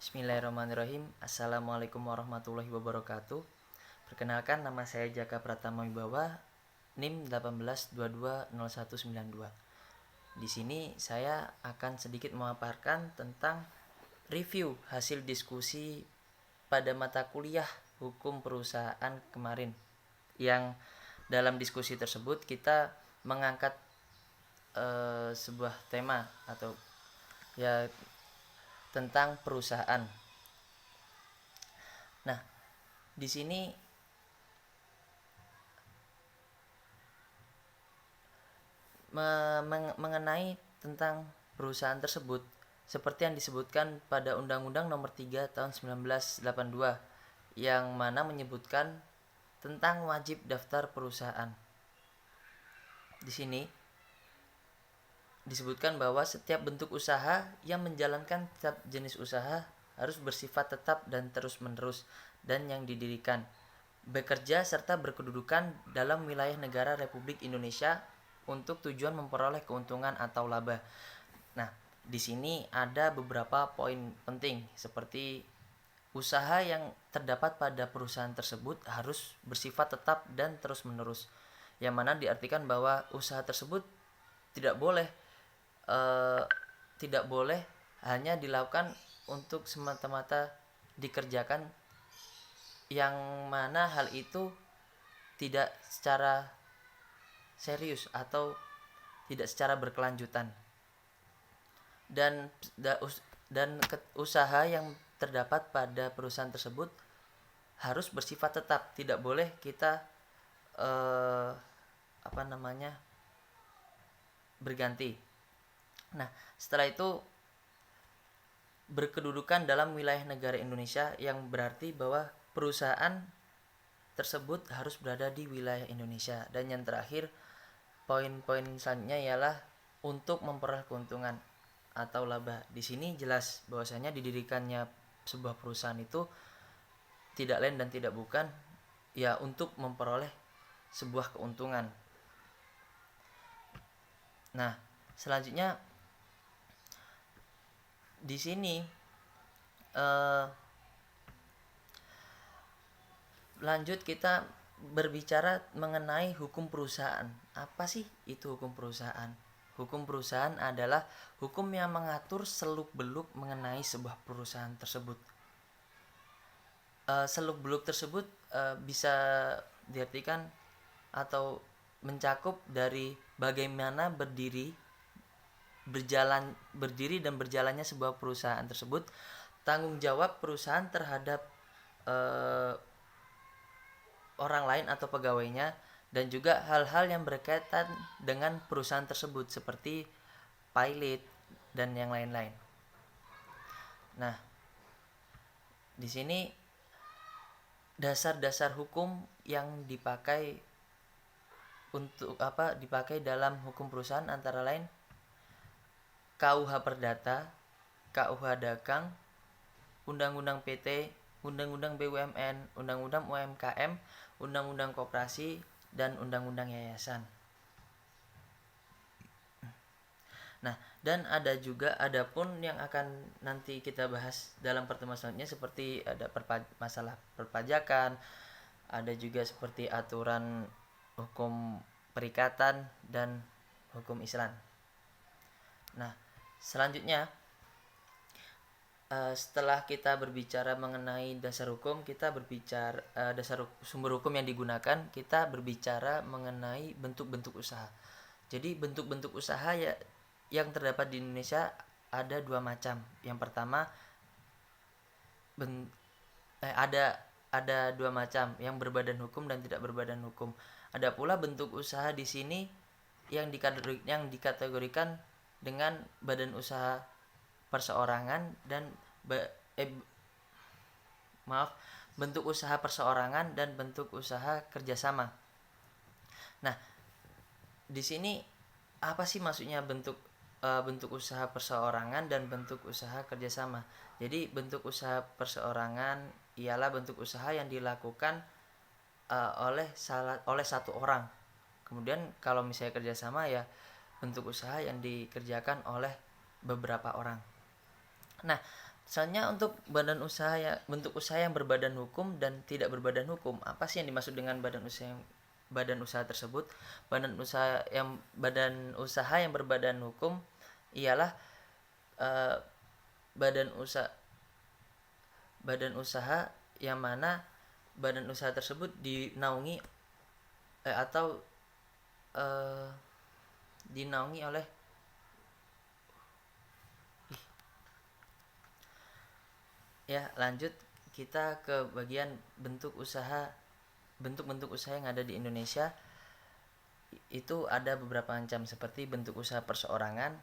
Bismillahirrahmanirrahim. Assalamualaikum warahmatullahi wabarakatuh. Perkenalkan, nama saya Jaka Pratama Wibawa, NIM 18220192. Di sini saya akan sedikit memaparkan tentang review hasil diskusi pada mata kuliah Hukum Perusahaan kemarin, yang dalam diskusi tersebut kita mengangkat sebuah tema atau ya tentang perusahaan. Nah, di sini mengenai tentang perusahaan tersebut seperti yang disebutkan pada Undang-Undang Nomor 3 Tahun 1982, yang mana menyebutkan tentang wajib daftar perusahaan. Di sini disebutkan bahwa setiap bentuk usaha yang menjalankan setiap jenis usaha harus bersifat tetap dan terus-menerus, dan yang didirikan, bekerja serta berkedudukan dalam wilayah negara Republik Indonesia untuk tujuan memperoleh keuntungan atau laba. Nah, di sini ada beberapa poin penting seperti usaha yang terdapat pada perusahaan tersebut harus bersifat tetap dan terus-menerus, yang mana diartikan bahwa usaha tersebut tidak boleh hanya dilakukan untuk semata-mata dikerjakan, yang mana hal itu tidak secara serius atau tidak secara berkelanjutan. Dan usaha yang terdapat pada perusahaan tersebut harus bersifat tetap, tidak boleh kita berganti. Nah, setelah itu berkedudukan dalam wilayah negara Indonesia, yang berarti bahwa perusahaan tersebut harus berada di wilayah Indonesia. Dan yang terakhir, poin-poin selanjutnya ialah untuk memperoleh keuntungan atau laba. Di sini jelas bahwasanya didirikannya sebuah perusahaan itu tidak lain dan tidak bukan ya untuk memperoleh sebuah keuntungan. Nah, selanjutnya di sini lanjut kita berbicara mengenai hukum perusahaan. Apa sih itu hukum perusahaan? Hukum perusahaan adalah hukum yang mengatur seluk-beluk mengenai sebuah perusahaan tersebut. Seluk-beluk tersebut bisa diartikan atau mencakup dari bagaimana berdiri dan berjalannya sebuah perusahaan tersebut, tanggung jawab perusahaan terhadap orang lain atau pegawainya, dan juga hal-hal yang berkaitan dengan perusahaan tersebut seperti pilot dan yang lain-lain. Nah, di sini dasar-dasar hukum yang dipakai dalam hukum perusahaan antara lain KUH Perdata, KUH Dagang, Undang-Undang PT, Undang-Undang BUMN, Undang-Undang UMKM, Undang-Undang Koperasi, dan Undang-Undang Yayasan. Nah, dan adapun yang akan nanti kita bahas dalam pertemuan selanjutnya seperti ada masalah perpajakan, ada juga seperti aturan hukum perikatan dan hukum Islam. Nah, selanjutnya setelah kita berbicara mengenai dasar hukum, kita berbicara dasar sumber hukum yang digunakan, kita berbicara mengenai bentuk-bentuk usaha. Jadi bentuk-bentuk usaha yang terdapat di Indonesia ada dua macam. Yang pertama ada dua macam, yang berbadan hukum dan tidak berbadan hukum. Ada pula bentuk usaha di sini yang dikategorikan dengan badan usaha perseorangan dan bentuk usaha perseorangan dan bentuk usaha kerjasama. Nah, di sini apa sih maksudnya bentuk usaha perseorangan dan bentuk usaha kerjasama? Jadi bentuk usaha perseorangan ialah bentuk usaha yang dilakukan oleh satu orang. Kemudian kalau misalnya kerjasama ya bentuk usaha yang dikerjakan oleh beberapa orang. Nah, Misalnya untuk bentuk usaha yang berbadan hukum dan tidak berbadan hukum, apa sih yang dimaksud dengan badan usaha tersebut? Badan usaha yang berbadan hukum ialah eh, badan usaha badan usaha yang mana badan usaha tersebut dinaungi atau dinaungi oleh ya. Lanjut kita ke bagian bentuk-bentuk usaha yang ada di Indonesia. Itu ada beberapa macam, seperti bentuk usaha perseorangan,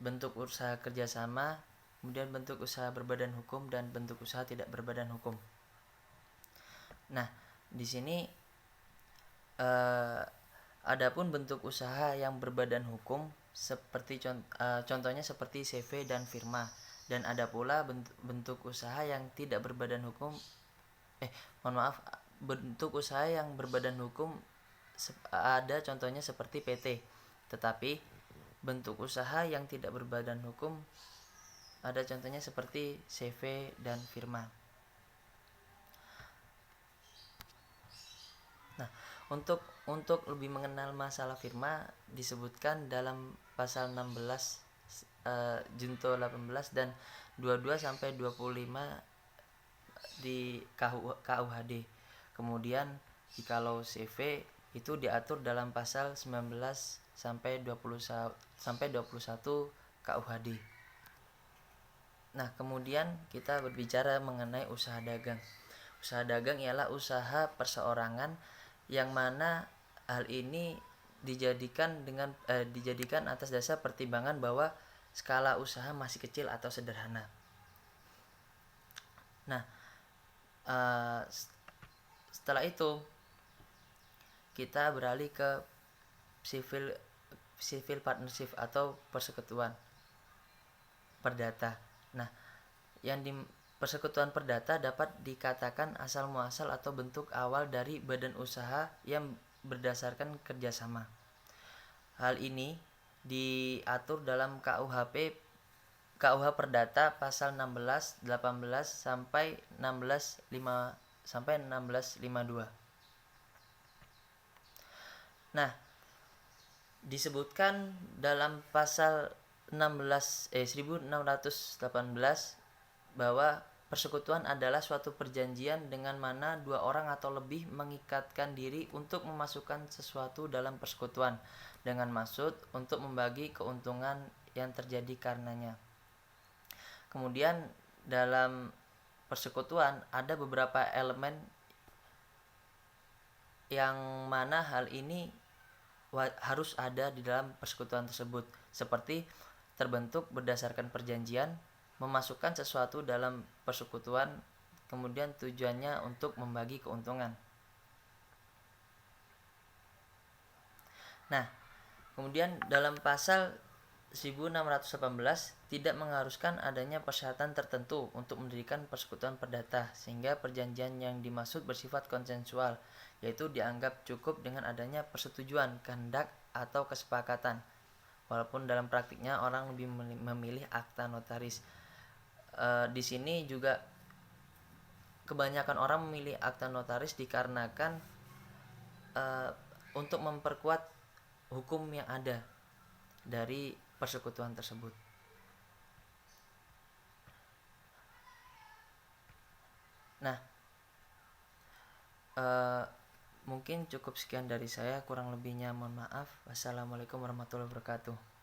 bentuk usaha kerjasama, kemudian bentuk usaha berbadan hukum, dan bentuk usaha tidak berbadan hukum. Nah, di sini adapun bentuk usaha yang berbadan hukum seperti contohnya seperti CV dan firma, dan ada pula bentuk usaha yang tidak berbadan hukum bentuk usaha yang berbadan hukum ada contohnya seperti PT. Tetapi bentuk usaha yang tidak berbadan hukum ada contohnya seperti CV dan firma. Nah, untuk lebih mengenal masalah firma disebutkan dalam pasal 16 junto 18 dan 22 sampai 25 di KUHD. Kemudian jikalau CV itu diatur dalam pasal 19 sampai 21 KUHD. Nah, kemudian kita berbicara mengenai usaha dagang. Usaha dagang ialah usaha perseorangan yang mana hal ini dijadikan atas dasar pertimbangan bahwa skala usaha masih kecil atau sederhana. Nah, setelah itu kita beralih ke civil partnership atau persekutuan perdata. Nah, yang di persekutuan perdata dapat dikatakan asal muasal atau bentuk awal dari badan usaha yang berdasarkan kerjasama. Hal ini diatur dalam KUH Perdata pasal 16, 18 sampai 1652. Nah, disebutkan dalam pasal 1618 bahwa persekutuan adalah suatu perjanjian dengan mana dua orang atau lebih mengikatkan diri untuk memasukkan sesuatu dalam persekutuan dengan maksud untuk membagi keuntungan yang terjadi karenanya. Kemudian dalam persekutuan ada beberapa elemen yang mana hal ini harus ada di dalam persekutuan tersebut, seperti terbentuk berdasarkan perjanjian, memasukkan sesuatu dalam persekutuan, kemudian tujuannya untuk membagi keuntungan. Nah, kemudian dalam pasal 1618 tidak mengharuskan adanya persyaratan tertentu untuk mendirikan persekutuan perdata, sehingga perjanjian yang dimaksud bersifat konsensual, yaitu dianggap cukup dengan adanya persetujuan, kehendak, atau kesepakatan. Walaupun dalam praktiknya orang lebih memilih akta notaris. Di sini juga kebanyakan orang memilih akta notaris dikarenakan untuk memperkuat hukum yang ada dari persekutuan tersebut. Nah, mungkin cukup sekian dari saya, kurang lebihnya mohon maaf. Wassalamualaikum warahmatullahi wabarakatuh.